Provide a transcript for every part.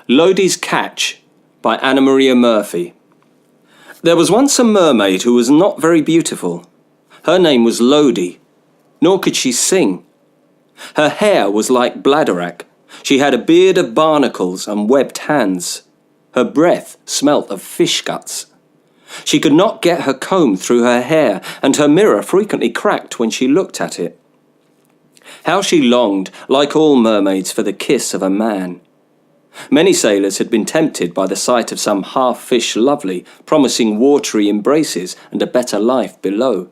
Lodey's Catch by Annamaria Murphy. There was once a mermaid who was not very beautiful. Her name was Lodey, nor could she sing. Her hair was like bladderwrack. She had a beard of barnacles and webbed hands. Her breath smelt of fish guts. She could not get her comb through her hair, and her mirror frequently cracked when she looked at it. How she longed, like all mermaids, for the kiss of a man. Many sailors had been tempted by the sight of some half-fish lovely, promising watery embraces and a better life below.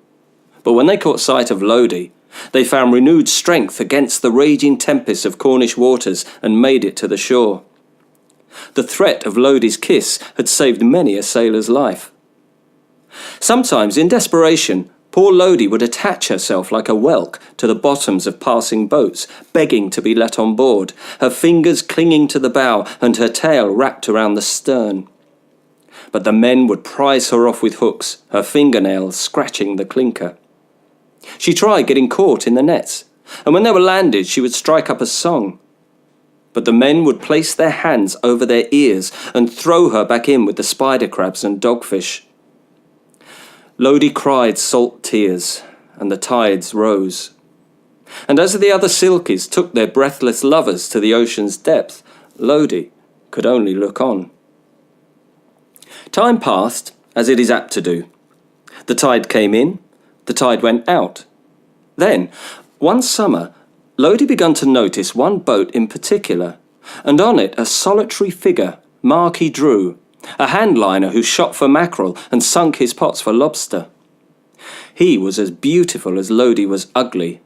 But when they caught sight of Lodey, they found renewed strength against the raging tempests of Cornish waters and made it to the shore. The threat of Lodey's kiss had saved many a sailor's life. Sometimes, in desperation, poor Lodey would attach herself like a whelk to the bottoms of passing boats, begging to be let on board, her fingers clinging to the bow and her tail wrapped around the stern. But the men would prise her off with hooks, her fingernails scratching the clinker. She tried getting caught in the nets, and when they were landed she would strike up a song. But the men would place their hands over their ears and throw her back in with the spider crabs and dogfish. Lodey cried salt tears, and the tides rose. And as the other silkies took their breathless lovers to the ocean's depth, Lodey could only look on. Time passed, as it is apt to do. The tide came in, the tide went out. Then, one summer, Lodey began to notice one boat in particular, and on it a solitary figure, Marky Drew, a handliner who shot for mackerel and sunk his pots for lobster. He was as beautiful as Lodey was ugly.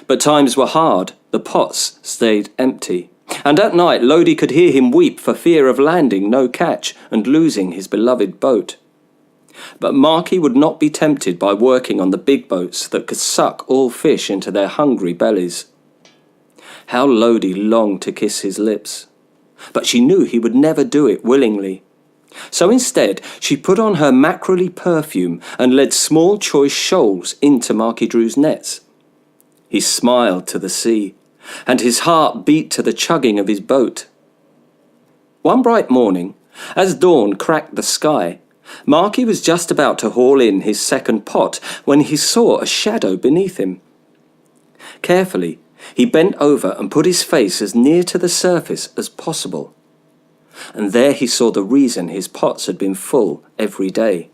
But times were hard, the pots stayed empty, and at night Lodey could hear him weep for fear of landing no catch and losing his beloved boat. But Marky would not be tempted by working on the big boats that could suck all fish into their hungry bellies. How Lodey longed to kiss his lips, but she knew he would never do it willingly. So instead, she put on her mackerel-y perfume and led small choice shoals into Marky Drew's nets. He smiled to the sea, and his heart beat to the chugging of his boat. One bright morning, as dawn cracked the sky, Marky was just about to haul in his second pot when he saw a shadow beneath him. Carefully, he bent over and put his face as near to the surface as possible. And there he saw the reason his pots had been full every day.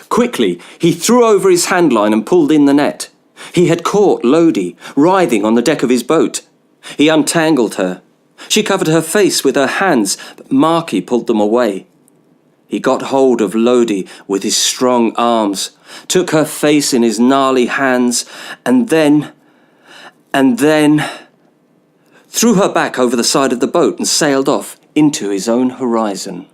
Quickly, he threw over his handline and pulled in the net. He had caught Lodey, writhing on the deck of his boat. He untangled her. She covered her face with her hands, but Marky pulled them away. He got hold of Lodey with his strong arms, took her face in his gnarly hands, and then threw her back over the side of the boat and sailed off into his own horizon.